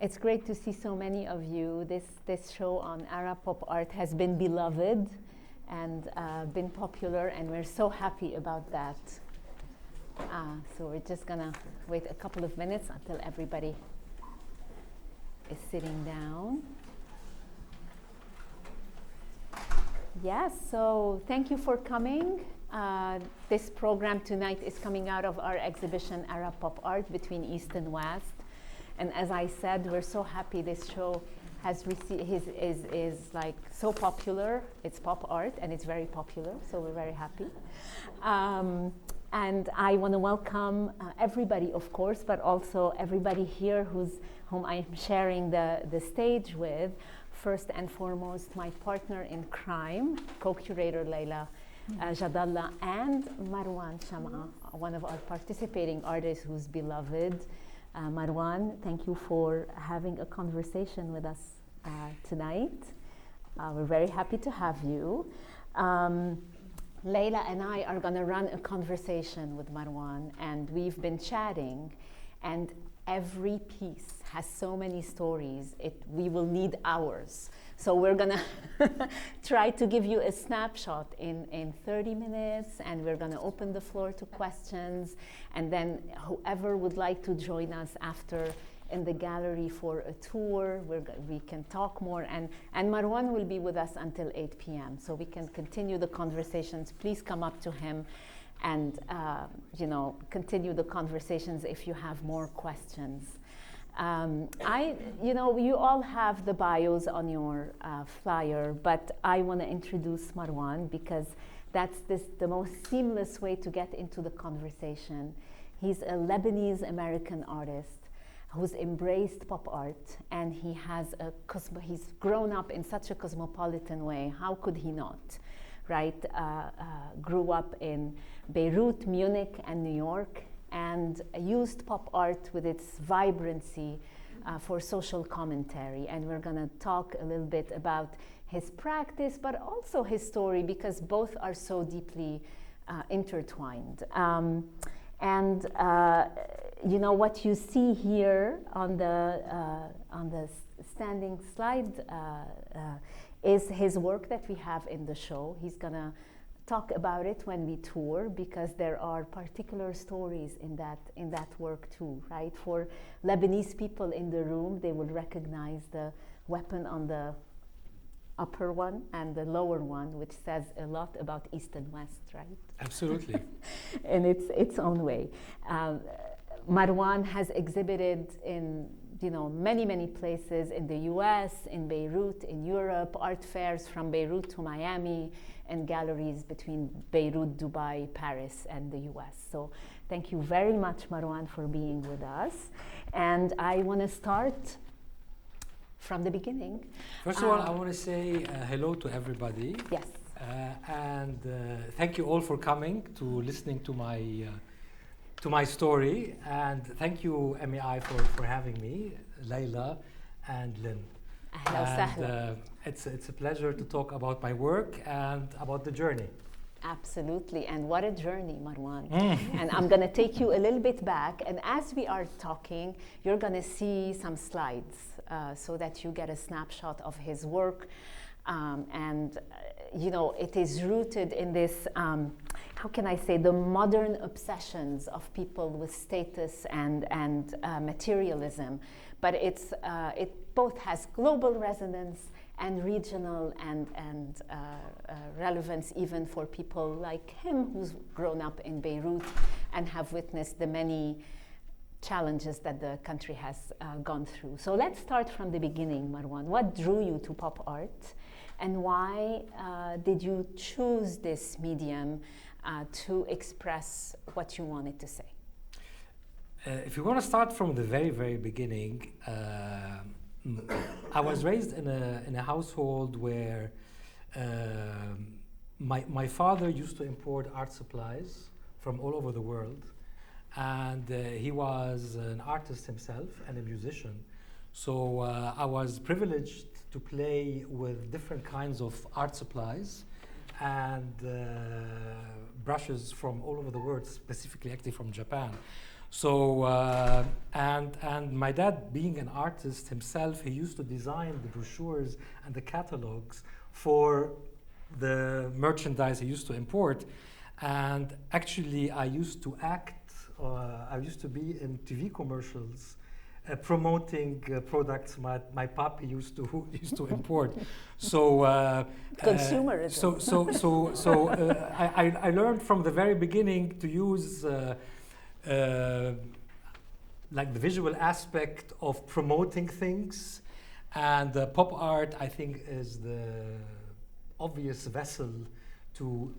It's great to see so many of you. This show on Arab pop art has been beloved and been popular, and we're so happy about that. So we're just gonna wait a couple of minutes until everybody is sitting down. Yes, so thank you for coming. This program tonight is coming out of our exhibition Arab Pop Art Between East and West. And as I said, we're so happy this show has received is like so popular. It's pop art and it's very popular, so we're very happy. And I want to welcome everybody, of course, but also everybody here whom I'm sharing the stage with. First and foremost, my partner in crime, co-curator Laila, Jadallah, and Marwan Chamaa, one of our participating artists who's beloved. Marwan, thank you for having a conversation with us tonight. We're very happy to have you. Laila and I are going to run a conversation with Marwan, and we've been chatting, and every piece has so many stories, we will need hours. So we're going to try to give you a snapshot in 30 minutes, and we're going to open the floor to questions, and then whoever would like to join us after in the gallery for a tour, we can talk more, and Marwan will be with us until 8 p.m. so we can continue the conversations. Please come up to him and continue the conversations if you have more questions. You all have the bios on your flyer, but I want to introduce Marwan because that's the most seamless way to get into the conversation. He's a Lebanese-American artist who's embraced pop art, and he's grown up in such a cosmopolitan way. How could he not, right? Grew up in Beirut, Munich, and New York, and used pop art with its vibrancy for social commentary. And we're going to talk a little bit about his practice, but also his story, because both are so deeply intertwined. What you see here on the standing slide is his work that we have in the show. He's going to talk about it when we tour, because there are particular stories in that work too, right? For Lebanese people in the room, they will recognize the weapon on the upper one and the lower one, which says a lot about East and West, right? Absolutely. In its own way. Marwan has exhibited in many places in the US, in Beirut, in Europe, art fairs from Beirut to Miami, and galleries between Beirut, Dubai, Paris, and the US. So thank you very much, Marwan, for being with us. And I want to start from the beginning. First of all, I want to say hello to everybody. Yes. And thank you all for coming to listening to my story, and thank you MEI for having me, Laila and Lyne. And it's a pleasure to talk about my work and about the journey. Absolutely, and what a journey, Marwan. And I'm going to take you a little bit back, and as we are talking, you're going to see some slides so that you get a snapshot of his work. It is rooted in this, how can I say, the modern obsessions of people with status and materialism. But it both has global resonance and regional and relevance, even for people like him who's grown up in Beirut and have witnessed the many challenges that the country has gone through. So let's start from the beginning, Marwan. What drew you to pop art? And why did you choose this medium to express what you wanted to say? If you want to start from the very, very beginning, I was raised in a household where my father used to import art supplies from all over the world, and he was an artist himself and a musician. So I was privileged to play with different kinds of art supplies and brushes from all over the world, specifically actually from Japan. So and my dad, being an artist himself, he used to design the brochures and the catalogs for the merchandise he used to import. And actually, I used to act. I used to be in TV commercials, promoting products my papi used to import. So Consumerism. I learned from the very beginning to use like the visual aspect of promoting things, and pop art, I think, is the obvious vessel to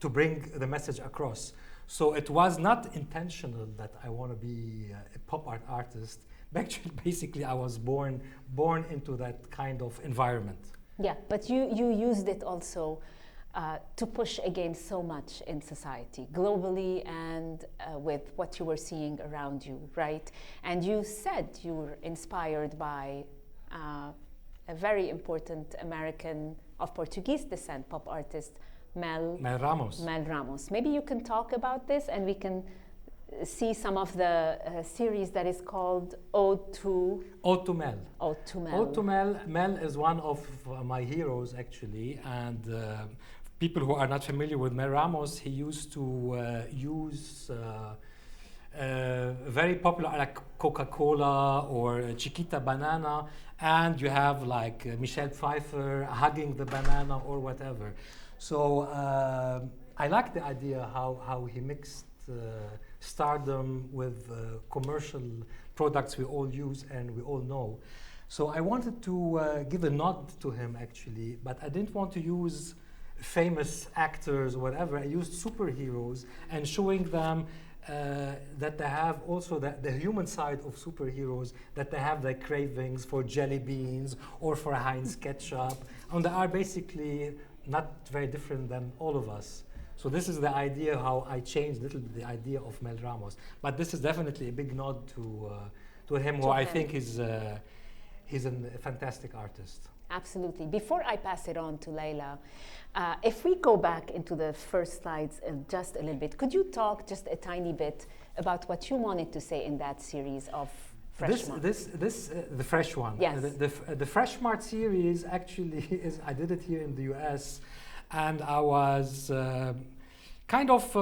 bring the message across. So it was not intentional that I want to be a pop art artist. Actually, basically, I was born into that kind of environment. Yeah, but you used it also to push against so much in society, globally, and with what you were seeing around you, right? And you said you were inspired by a very important American of Portuguese descent pop artist, Mel Ramos. Maybe you can talk about this, and we can see some of the series that is called Ode to Mel. Ode to Mel. Mel is one of my heroes, actually, and people who are not familiar with Mel Ramos, he used to use very popular, like Coca-Cola or Chiquita banana, and you have like Michelle Pfeiffer hugging the banana or whatever. So I like the idea how he mixed stardom with commercial products we all use and we all know. So I wanted to give a nod to him, actually, but I didn't want to use famous actors or whatever. I used superheroes and showing them that they have also the human side of superheroes, that they have their cravings for jelly beans or for Heinz ketchup, and they are basically not very different than all of us. So this is the idea how I changed a little bit the idea of Mel Ramos. But this is definitely a big nod to him, who I think is he's a fantastic artist. Absolutely. Before I pass it on to Laila, if we go back into the first slides just a little bit, could you talk just a tiny bit about what you wanted to say in that series of Fresh Mart? The Fresh one. Yes. The Fresh Mart series actually is, I did it here in the US, and I was kind of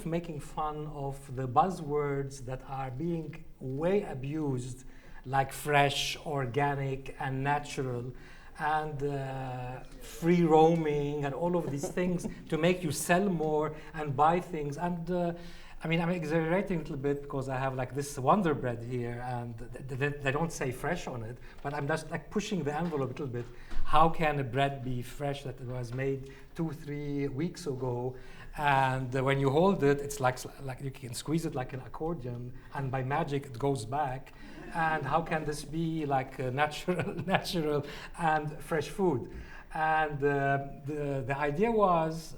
making fun of the buzzwords that are being way abused, like fresh, organic, and natural, and free roaming, and all of these things to make you sell more and buy things. And I mean, I'm exaggerating a little bit because I have like this Wonder Bread here, and they don't say fresh on it, but I'm just like pushing the envelope a little bit. How can a bread be fresh that was made 2-3 weeks ago? And when you hold it, it's like you can squeeze it like an accordion, and by magic it goes back. And how can this be like natural and fresh food? And the idea was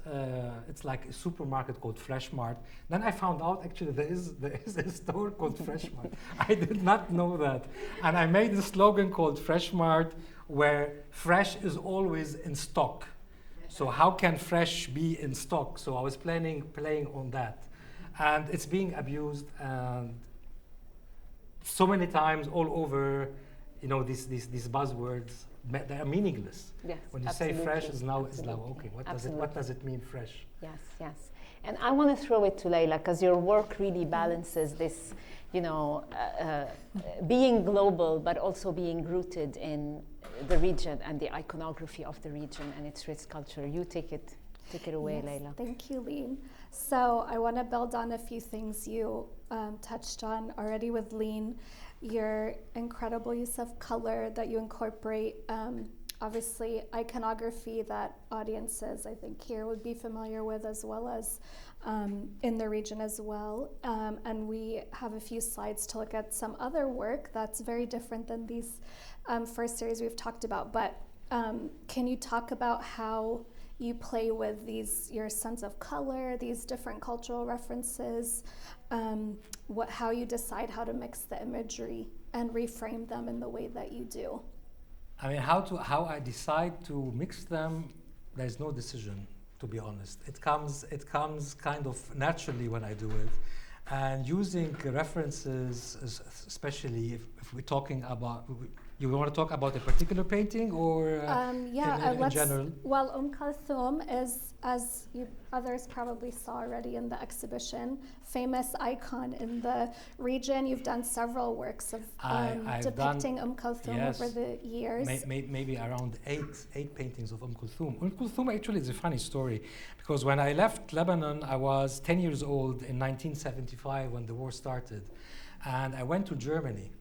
it's like a supermarket called Fresh Mart. Then I found out actually there is a store called Fresh Mart. I did not know that, and I made a slogan called Fresh Mart, where fresh is always in stock. So how can fresh be in stock? So I was playing on that, and it's being abused and so many times all over. You know, these buzzwords, they are meaningless. Yes, when you say fresh, is now okay. What does it mean, fresh? Yes. And I want to throw it to Laila, because your work really balances this, you know, being global, but also being rooted in the region and the iconography of the region and its rich culture. You take it away, Laila. Thank you, Lyne. So I want to build on a few things you touched on already with Lyne. Your incredible use of color that you incorporate, obviously iconography that audiences I think here would be familiar with, as well as in the region as well. And we have a few slides to look at some other work that's very different than these first series we've talked about. But can you talk about how you play with your sense of color, these different cultural references, how you decide how to mix the imagery and reframe them in the way that you do? I mean, how I decide to mix them, there's no decision. to be honest. It comes kind of naturally when I do it. And using references, especially if we're talking about, you want to talk about a particular painting or in general? Well, Kulthum is, as you others probably saw already in the exhibition, famous icon in the region. You've done several works of depicting Kulthum over the years. Maybe around eight paintings of Kulthum. Kulthum actually is a funny story, because when I left Lebanon, I was 10 years old in 1975 when the war started, and I went to Germany.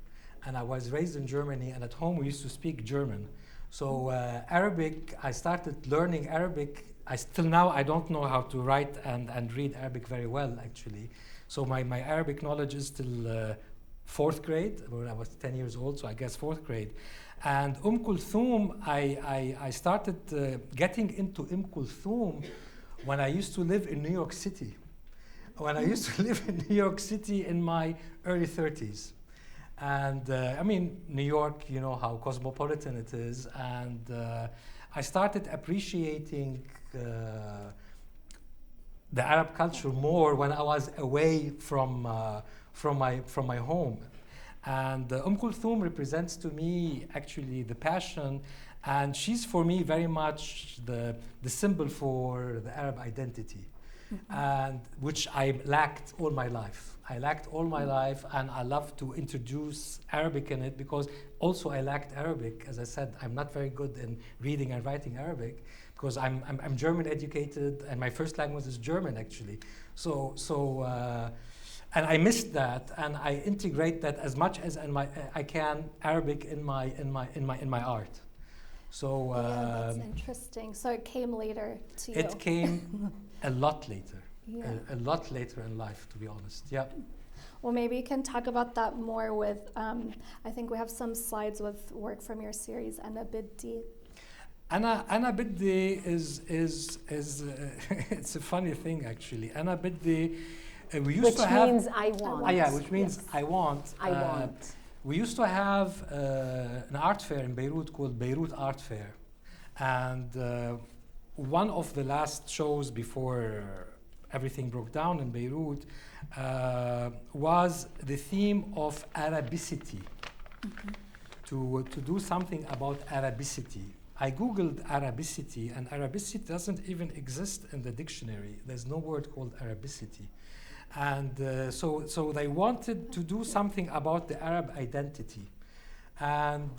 And I was raised in Germany, and at home we used to speak German. So Arabic, I started learning Arabic. Till now, I don't know how to write and read Arabic very well, actually. So my Arabic knowledge is till fourth grade, when I was 10 years old, so I guess fourth grade. And Kulthum, I started getting into Kulthum when I used to live in New York City. When I used to live in New York City in my early 30s. And I mean, New York, you know how cosmopolitan it is, and I started appreciating the Arab culture more when I was away from my home. And Kulthum represents to me actually the passion, and she's for me very much the symbol for the Arab identity, and which I lacked all my life. And I love to introduce Arabic in it, because also I lacked Arabic. As I said, I'm not very good in reading and writing Arabic, because I'm German educated, and my first language is German actually. And I missed that, and I integrate that as much as I can Arabic in my art. So that's interesting. So it came later to you. It came a lot later. Yeah. A lot later in life, to be honest. Yeah. Well, maybe you can talk about that more with, I think we have some slides with work from your series, Ana Biddi. Ana Biddi is it's a funny thing actually. Ana Biddi, we used to have. Which means I want. Which means yes. I want. I want. We used to have an art fair in Beirut called Beirut Art Fair, and one of the last shows before everything broke down in Beirut was the theme of Arabicity. To do something about Arabicity. I googled Arabicity, and Arabicity doesn't even exist in the dictionary. There's no word called Arabicity. And so they wanted to do something about the Arab identity. And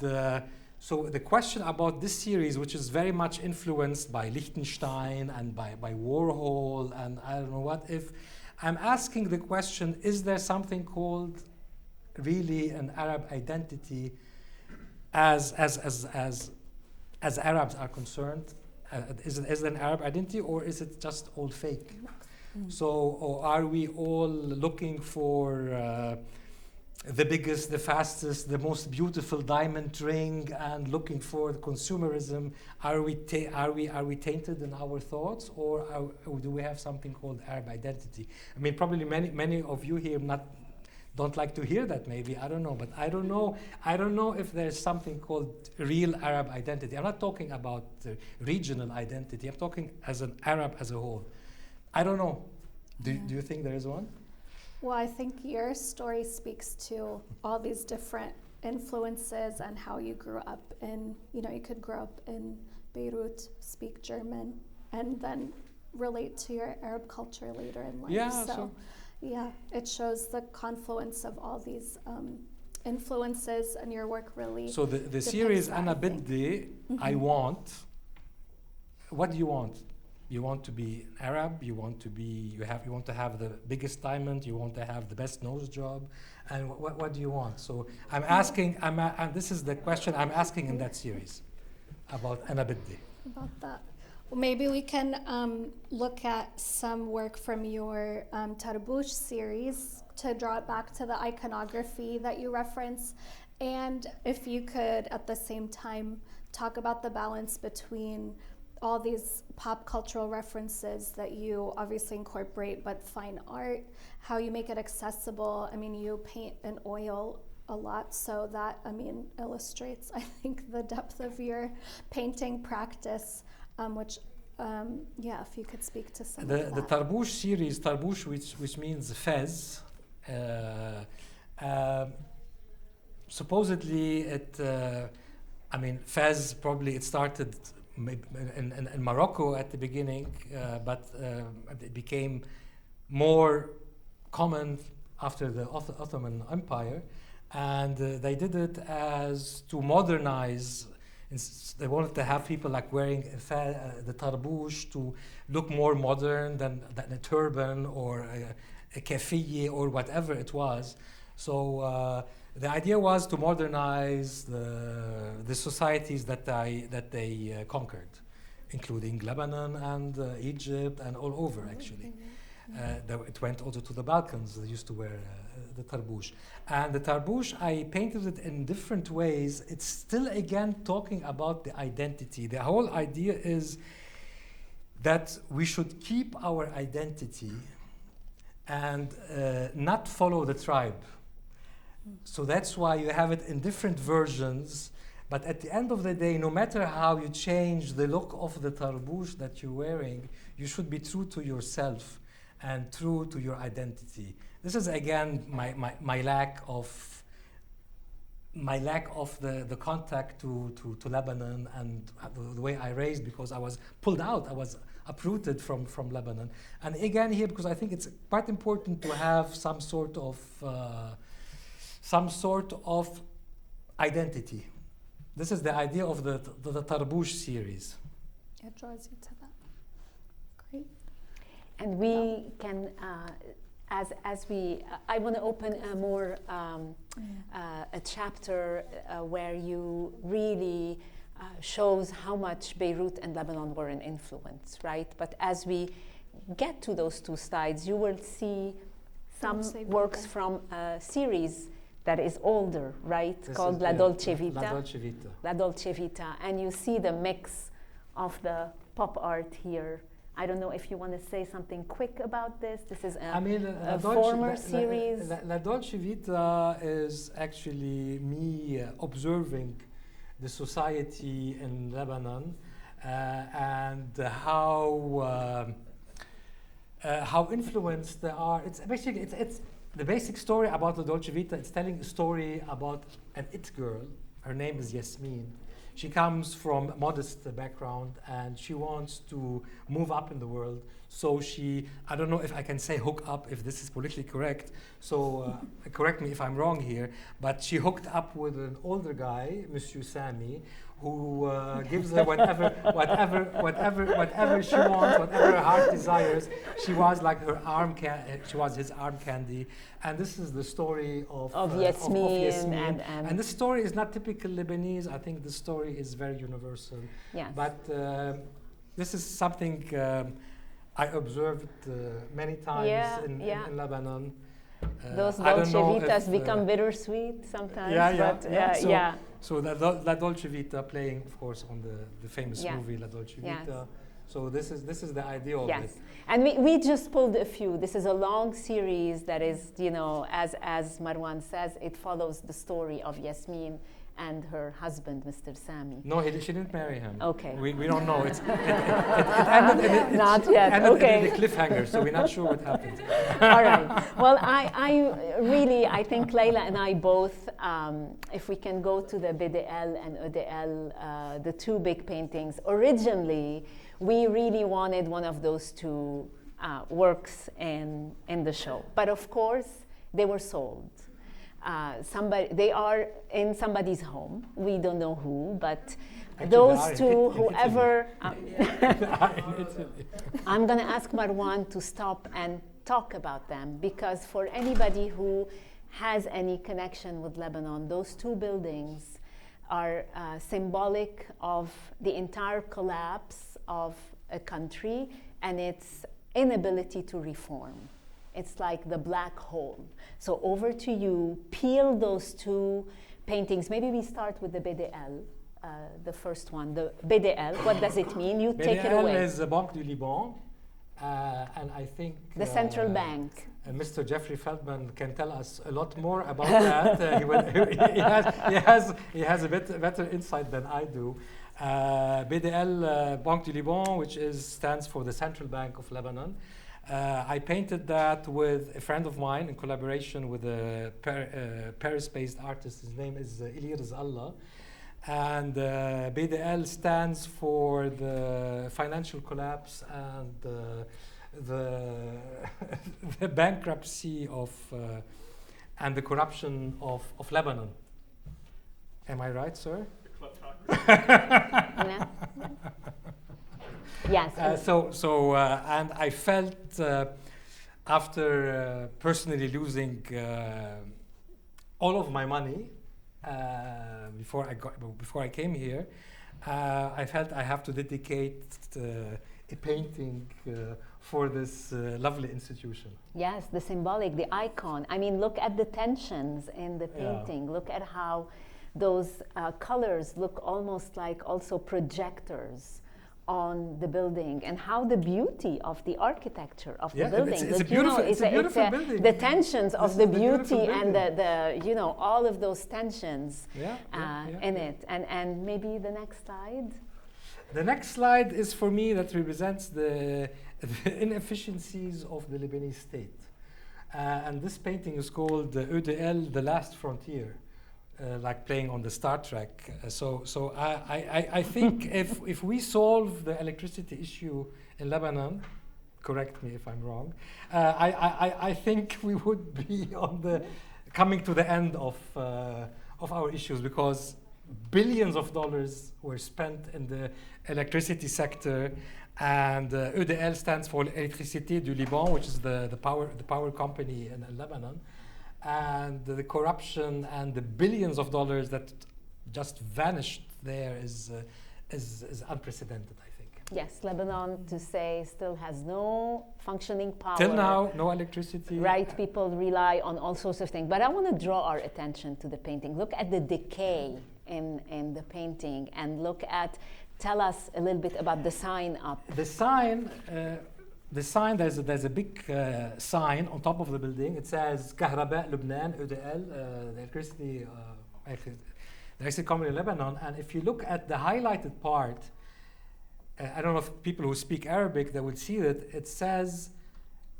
so the question about this series, which is very much influenced by Liechtenstein and by Warhol and I don't know what, if I'm asking the question, is there something called really an Arab identity as Arabs are concerned? Is it an Arab identity, or is it just all fake? So, or are we all looking for the biggest, the fastest, the most beautiful diamond ring, and looking for consumerism? Are we tainted in our thoughts, or do we have something called Arab identity? I mean, probably many of you here don't like to hear that. Maybe, I don't know, but I don't know if there's something called real Arab identity. I'm not talking about regional identity. I'm talking as an Arab as a whole. I don't know. Do you think there is one? Well, I think your story speaks to all these different influences and how you grew up in, you could grow up in Beirut, speak German, and then relate to your Arab culture later in life. Yeah, so it shows the confluence of all these influences, and your work really. So the series Ana Biddi, I want. What do you want? You want to be Arab. You want to have the biggest diamond. You want to have the best nose job, and what do you want? So I'm asking. And this is the question I'm asking in that series about Ana Biddi. About that. Well, maybe we can look at some work from your Tarbush series to draw it back to the iconography that you reference, and if you could at the same time talk about the balance between all these pop cultural references that you obviously incorporate, but fine art, how you make it accessible. I mean, you paint in oil a lot, so that, illustrates, I think, the depth of your painting practice, which yeah, if you could speak to some of The that. Tarbouche series, Tarbouche, which means fez, supposedly I mean, fez probably it started in Morocco at the beginning, but it became more common after the Ottoman Empire, and they did it as to modernize. They wanted to have people like wearing the tarbouche to look more modern than a turban or a keffiyeh or whatever it was. So the idea was to modernize the societies that they conquered, including Lebanon and Egypt and all over actually. It went also to the Balkans. They used to wear the tarbouche. And the tarbouche, I painted it in different ways. It's still, again, talking about the identity. The whole idea is that we should keep our identity and not follow the tribe. So that's why you have it in different versions. But at the end of the day, no matter how you change the look of the tarbouche that you're wearing, you should be true to yourself and true to your identity. This is again my lack of the contact to Lebanon and the way I raised, because I was pulled out, I was uprooted from Lebanon. And again here, because I think it's quite important to have some sort of identity. This is the idea of the Tarbouche series. It draws you to that. Great. And we can, I want to open a chapter where you really shows how much Beirut and Lebanon were an influence, right? But as we get to those two slides, you will see some works from a series that is older, right? Called La Dolce Vita. La Dolce Vita. La Dolce Vita. And you see the mix of the pop art here. I don't know if you want to say something quick about this. This is a former series. La Dolce Vita is actually me observing the society in Lebanon and how influenced they are. It's basically it's the basic story about La Dolce Vita. It's telling a story about an it girl. Her name is Yasmin. She comes from a modest background and she wants to move up in the world. So I don't know if I can say hook up, if this is politically correct. So correct me if I'm wrong here, but she hooked up with an older guy, Monsieur Sami, who gives her whatever she wants, whatever her heart desires. She was like she was his arm candy. And this is the story of Yasmin. And this story is not typical Lebanese. I think the story is very universal. Yes. But this is something I observed many times in Lebanon. Those Dolce Vitas become bittersweet sometimes. So La Dolce Vita playing, of course, on the famous movie La Dolce Vita. Yes. So this is the idea of it. And we just pulled a few. This is a long series that is, as Marwan says, it follows the story of Yasmin and her husband, Mr. Sami. No, she didn't marry him. Okay. We don't know. It ended Not yet. In the cliffhanger, so we're not sure what happened. All right. Well, I think Laila and I both, if we can go to the BDL and EDL, the two big paintings, originally, we really wanted one of those two works in the show. But of course, they were sold. They are in somebody's home. We don't know who, but actually, those two, whoever. I'm going to ask Marwan to stop and talk about them, because for anybody who has any connection with Lebanon, those two buildings are symbolic of the entire collapse of a country and its inability to reform. It's like the black hole. So over to you, peel those two paintings. Maybe we start with the BDL, the first one, the BDL. What does it mean? You take it away. BDL is the Banque du Liban, and I think the central bank. Mr. Jeffrey Feldman can tell us a lot more about that. He has a bit better insight than I do. BDL, Banque du Liban, which stands for the Central Bank of Lebanon. I painted that with a friend of mine in collaboration with a Paris-based artist. His name is Ilir Zallah. And BDL stands for the financial collapse and the bankruptcy of and the corruption of Lebanon. Am I right, sir? Yeah. Yes. And I felt after personally losing all of my money before I came here, I felt I have to dedicate a painting for this lovely institution. Yes, the symbolic, the icon. I mean, look at the tensions in the painting. Look at how those colors look almost like also projectors on the building, and how the beauty of the architecture of the building. It's a beautiful building. The tensions of the beauty and the all of those tensions in it. And maybe the next slide. The next slide is for me that represents the inefficiencies of the Lebanese state. And this painting is called EDL, The Last Frontier. Like playing on the Star Trek. So I think if we solve the electricity issue in Lebanon, correct me if I'm wrong, I think we would be coming to the end of our issues, because billions of dollars were spent in the electricity sector, and EDL stands for Électricité du Liban, which is the power company in Lebanon. And the corruption and the billions of dollars that just vanished there is unprecedented, I think. Yes, Lebanon, to say, still has no functioning power. Till now, no electricity. Right, people rely on all sorts of things. But I want to draw our attention to the painting. Look at the decay in the painting, and tell us a little bit about the sign up. The sign, there's a big sign on top of the building. It says Kahraba Lebanon, EDL, the electricity company in Lebanon. And if you look at the highlighted part, I don't know if people who speak Arabic, they will see that it says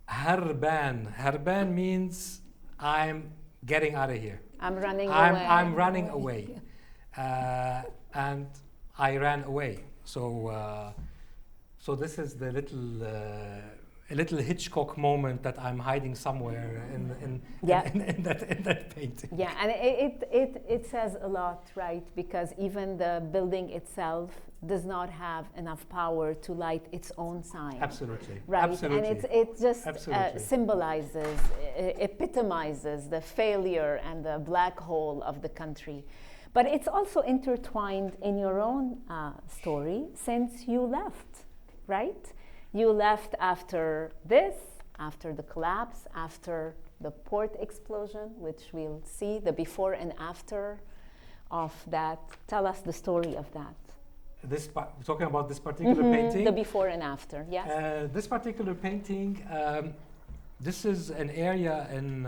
Harban. Harban means I'm getting out of here. I'm running away. I'm running away. And I ran away. So this is the little Hitchcock moment that I'm hiding somewhere in that painting. Yeah, and it says a lot, right? Because even the building itself does not have enough power to light its own sign. Absolutely. Right, absolutely. And it just symbolizes, epitomizes the failure and the black hole of the country. But it's also intertwined in your own story since you left. Right? You left after the collapse, after the port explosion, which we'll see, the before and after of that. Tell us the story of that. Talking about this particular painting? The before and after, yes. This particular painting, this is an area in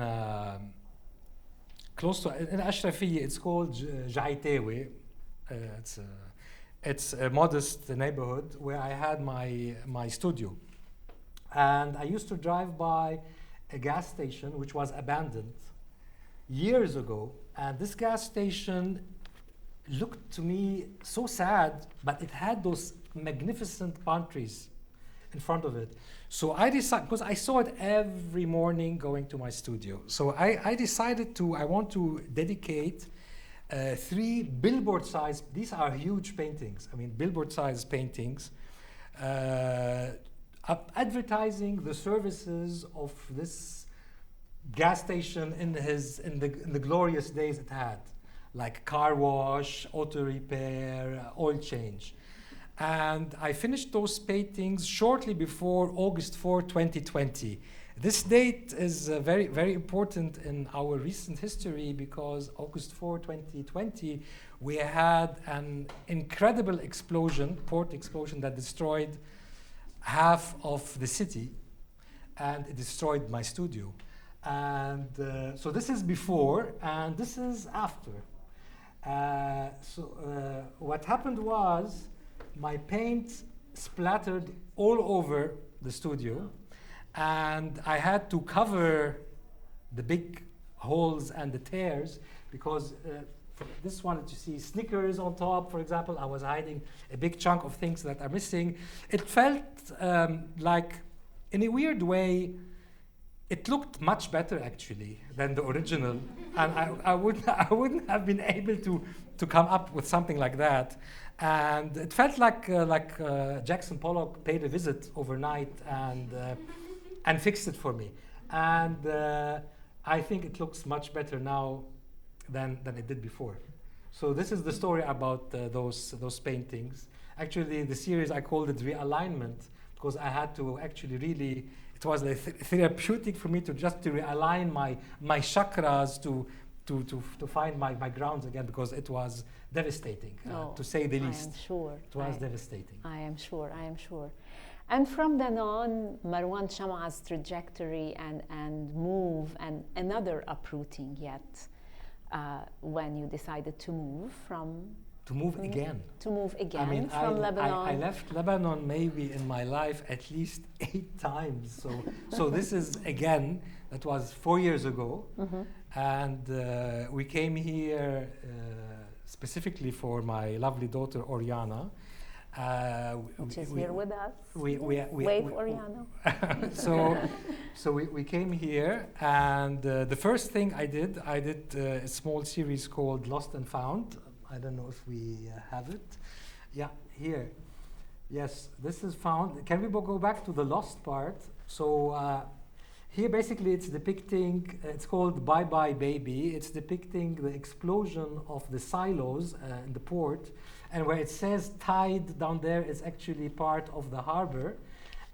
close to, in Ashrafiyya, it's called Jaitewi. It's a modest neighborhood where I had my studio. And I used to drive by a gas station which was abandoned years ago. And this gas station looked to me so sad, but it had those magnificent palm trees in front of it. So I decided, because I saw it every morning going to my studio. So I decided I want to dedicate 3 billboard-sized, these are huge paintings, I mean billboard-sized paintings, advertising the services of this gas station in the glorious days it had, like car wash, auto repair, oil change. And I finished those paintings shortly before August 4, 2020. This date is very, very important in our recent history, because August 4, 2020, we had an incredible port explosion that destroyed half of the city, and it destroyed my studio. And so this is before, and this is after. What happened was my paint splattered all over the studio, and I had to cover the big holes and the tears because this one you see Snickers on top, for example. I was hiding a big chunk of things that are missing. It felt like, in a weird way, it looked much better actually than the original, and I wouldn't have been able to come up with something like that. And it felt like Jackson Pollock paid a visit overnight and fixed it for me. And I think it looks much better now than it did before. So this is the story about those paintings. Actually, the series I called it Realignment because I had to actually really, it was like therapeutic for me to realign my chakras to find my grounds again, because it was devastating, to say the least. I am sure. It was devastating. I am sure. And from then on, Marwan Chamaa's trajectory and move, and another uprooting yet, when you decided to move from... To move again. I mean, from Lebanon. I left Lebanon maybe in my life at least 8 times. So this is, again, that was 4 years ago. Mm-hmm. And we came here specifically for my lovely daughter, Oriana. Which is here with us. Wave Oriana. So we came here, and the first thing I did a small series called Lost and Found. I don't know if we have it. Yeah, here. Yes, this is found. Can we go back to the lost part? So here basically it's depicting, it's called Bye Bye Baby. It's depicting the explosion of the silos in the port. And where it says tide down there is actually part of the harbor.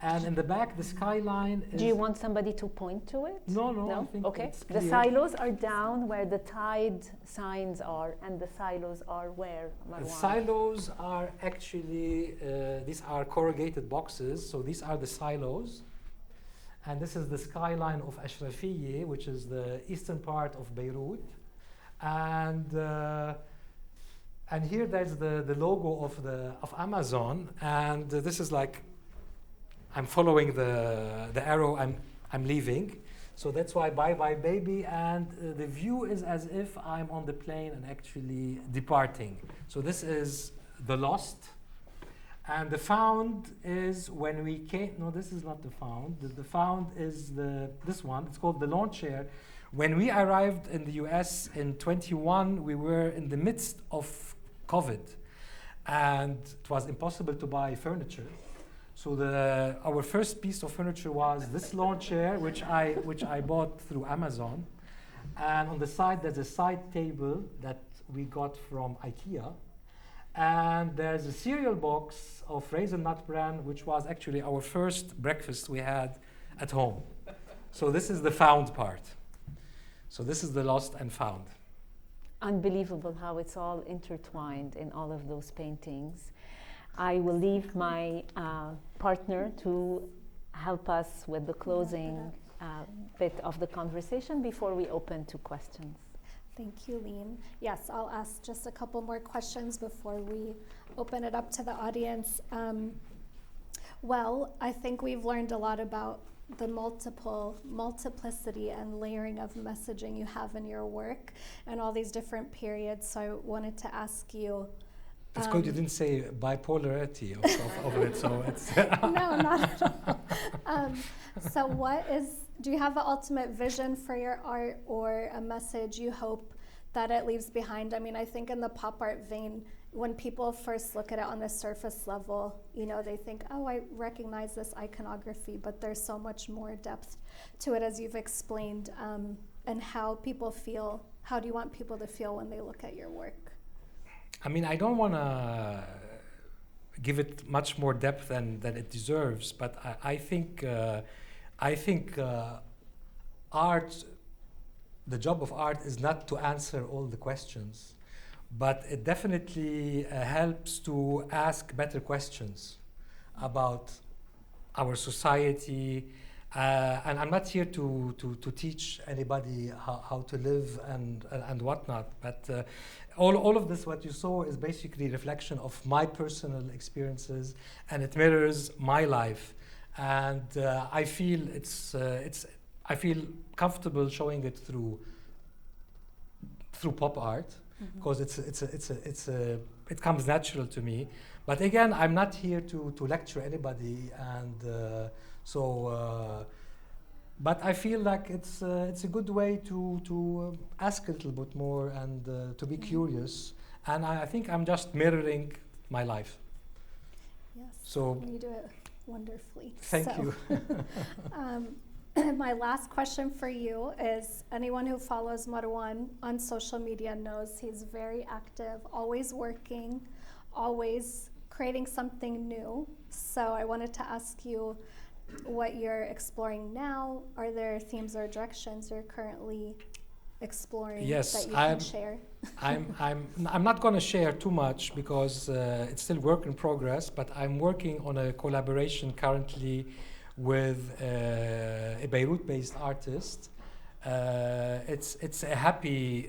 And in the back, the skyline is... Do you want somebody to point to it? No, I think okay. it's clear. The silos are down where the tide signs are, and the silos are where, Marwan? The silos are actually, these are corrugated boxes, so these are the silos. And this is the skyline of Ashrafiyeh, which is the eastern part of Beirut. And here there's the logo of Amazon, and this is like, I'm following the arrow, I'm leaving. So that's why Bye Bye Baby, and the view is as if I'm on the plane and actually departing. So this is the lost. And the found is when we came, no, this is not the found. The found is this one, it's called the lawn chair. When we arrived in the US in 21, we were in the midst of COVID, and it was impossible to buy furniture. So our first piece of furniture was this lawn chair, which I bought through Amazon. And on the side, there's a side table that we got from IKEA. And there's a cereal box of Raisin Nut Bran, which was actually our first breakfast we had at home. So this is the found part. So this is the lost and found. Unbelievable how it's all intertwined in all of those paintings. I will leave my partner to help us with the closing bit of the conversation before we open to questions. Thank you, Lyne. Yes, I'll ask just a couple more questions before we open it up to the audience. Well, I think we've learned a lot about the multiplicity and layering of messaging you have in your work and all these different periods. So I wanted to ask you, it's good you didn't say bipolarity of it, so it's... No, not at all. So do you have an ultimate vision for your art or a message you hope that it leaves behind? I mean, I think in the pop art vein, when people first look at it on the surface level, they think, oh, I recognize this iconography, but there's so much more depth to it, as you've explained, and how people feel. How do you want people to feel when they look at your work? I mean, I don't want to give it much more depth than it deserves, but I think art, the job of art is not to answer all the questions, but it definitely helps to ask better questions about our society, And I'm not here to teach anybody how to live and whatnot, but all of this, what you saw, is basically a reflection of my personal experiences, and it mirrors my life. And I feel I feel comfortable showing it through pop art, because it comes natural to me. But again, I'm not here to lecture anybody, and but I feel like it's a good way to ask a little bit more and to be curious. And I think I'm just mirroring my life. Yes. So you do it wonderfully. Thank you. My last question for you is, anyone who follows Marwan on social media knows he's very active, always working, always creating something new. So I wanted to ask you what you're exploring now. Are there themes or directions you're currently exploring that you can share? I'm not going to share too much because it's still work in progress, but I'm working on a collaboration currently with a Beirut-based artist. It's a happy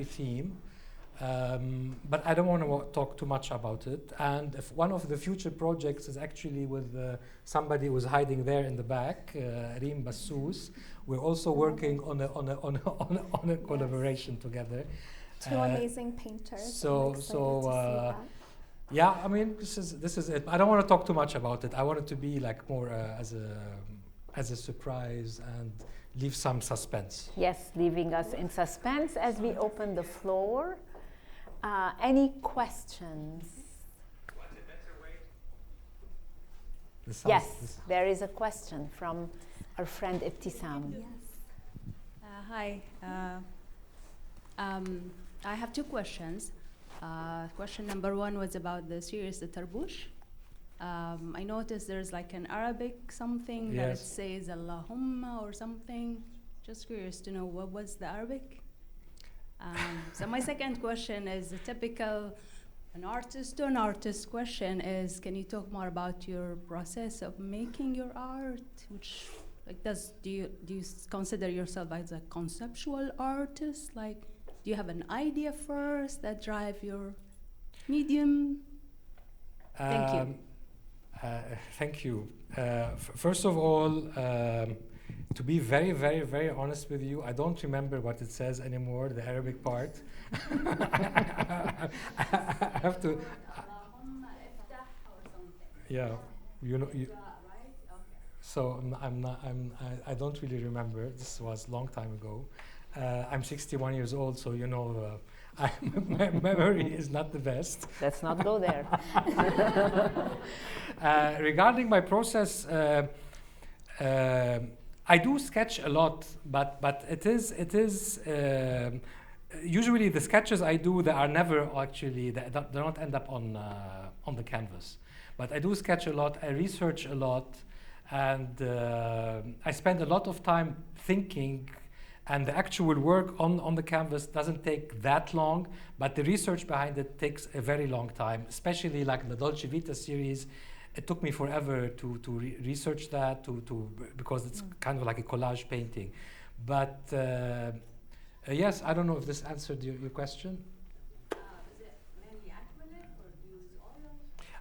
theme, but I don't want to talk too much about it. And if one of the future projects is actually with somebody who's hiding there in the back, Reem Bassous. We're also working on a collaboration together. Two amazing painters. Yeah, I mean, this is it. I don't want to talk too much about it. I want it to be like more as a surprise and leave some suspense. Yes, leaving us in suspense as we open the floor. Any questions? What's a better way? Yes, there is a question from our friend Ibtisam. Yes. Hi. I have two questions. Question number one was about the series, the Tarbush. I noticed there's like an Arabic something that it says Allahumma or something. Just curious to know what was the Arabic. So my second question is a typical an artist to an artist question is, can you talk more about your process of making your art? Which like do you consider yourself as a conceptual artist? Like, do you have an idea first that drive your medium? Thank you. Thank you. First of all, to be very, very, very honest with you, I don't remember what it says anymore, the Arabic part. I have to. Yeah, you know. So I don't really remember. This was a long time ago. I'm 61 years old, so you know, my memory is not the best. Let's not go there. Regarding my process, I do sketch a lot, but it is usually the sketches I do, they are never actually, they don't end up on the canvas. But I do sketch a lot, I research a lot, and I spend a lot of time thinking, and the actual work on the canvas doesn't take that long, but the research behind it takes a very long time, especially like the Dolce Vita series. It took me forever to research that, because it's kind of like a collage painting. But yes, I don't know if this answered your question. Is it mainly acrylic or do you use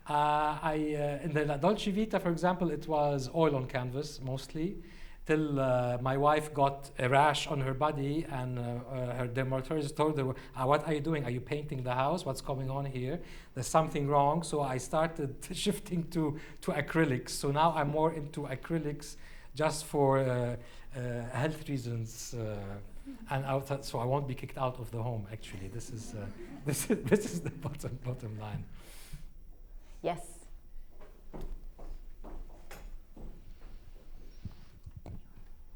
oil? In the Dolce Vita, for example, it was oil on canvas mostly, till my wife got a rash on her body, and her dermatologist told her, what are you doing? Are you painting the house? What's going on here? There's something wrong. So I started shifting to acrylics. So now I'm more into acrylics just for health reasons, and so I won't be kicked out of the home. Actually, this is the bottom line. Yes.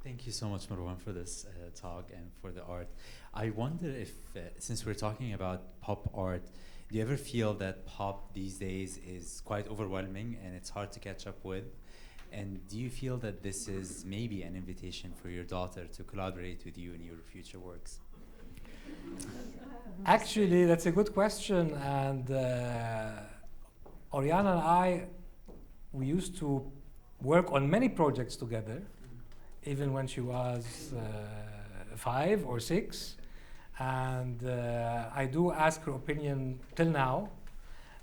Thank you so much, Marwan, for this talk and for the art. I wonder if, since we're talking about pop art, do you ever feel that pop these days is quite overwhelming and it's hard to catch up with? And do you feel that this is maybe an invitation for your daughter to collaborate with you in your future works? Actually, that's a good question. And Oriana and I, we used to work on many projects together. even when she was 5 or 6. And I do ask her opinion till now.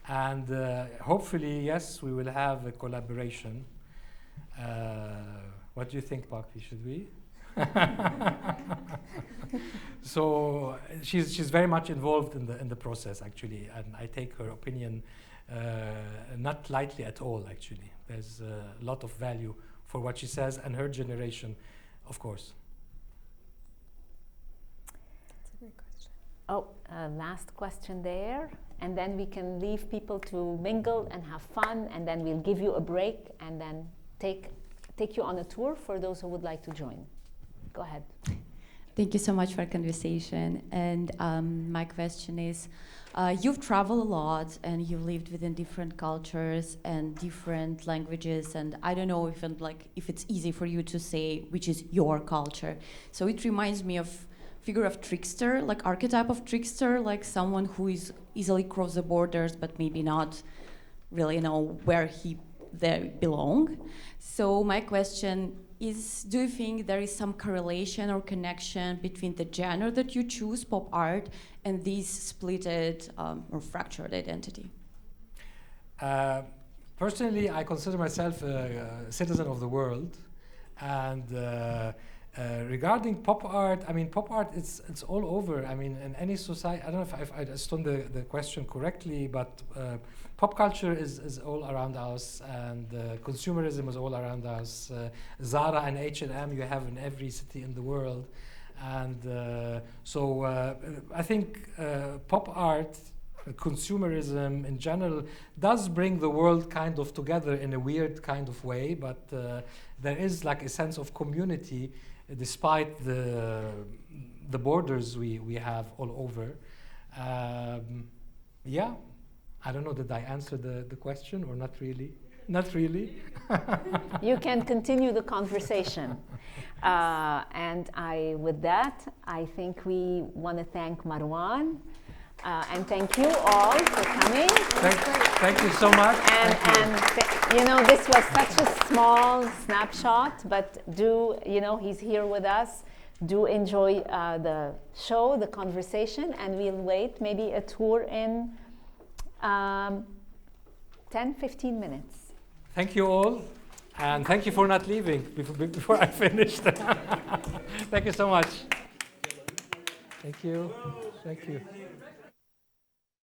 And hopefully, yes, we will have a collaboration. What do you think, Papi? Should we? So she's very much involved in the process, actually, and I take her opinion not lightly at all. Actually, there's a lot of value for what she says, and her generation, of course. That's a great question. Oh, last question there, and then we can leave people to mingle and have fun, and then we'll give you a break, and then take you on a tour for those who would like to join. Go ahead. Thank you so much for the conversation. And my question is, you've traveled a lot and you've lived within different cultures and different languages, and I don't know if it's easy for you to say which is your culture. So it reminds me of figure of trickster, like archetype of trickster, like someone who is easily cross the borders but maybe not really know where they belong. So my question is, do you think there is some correlation or connection between the genre that you choose, pop art, and this splitted or fractured identity? Personally, I consider myself a citizen of the world, and regarding pop art, I mean, pop art, it's all over. I mean, in any society, I don't know if I understood the question correctly, but pop culture is all around us, and consumerism is all around us. Zara and H&M you have in every city in the world. And so I think pop art, consumerism in general, does bring the world kind of together in a weird kind of way, but there is like a sense of community despite the borders we have all over. Yeah, I don't know, did I answer the question or not really? Not really. You can continue the conversation. And with that, I think we want to thank Marwan. And thank you all for coming. Thank you so much. And this was such a small snapshot, but he's here with us. Do enjoy the show, the conversation, and we'll wait maybe a tour in 10-15 minutes. Thank you all, and thank you for not leaving before I finished. Thank you so much. Thank you. Thank you.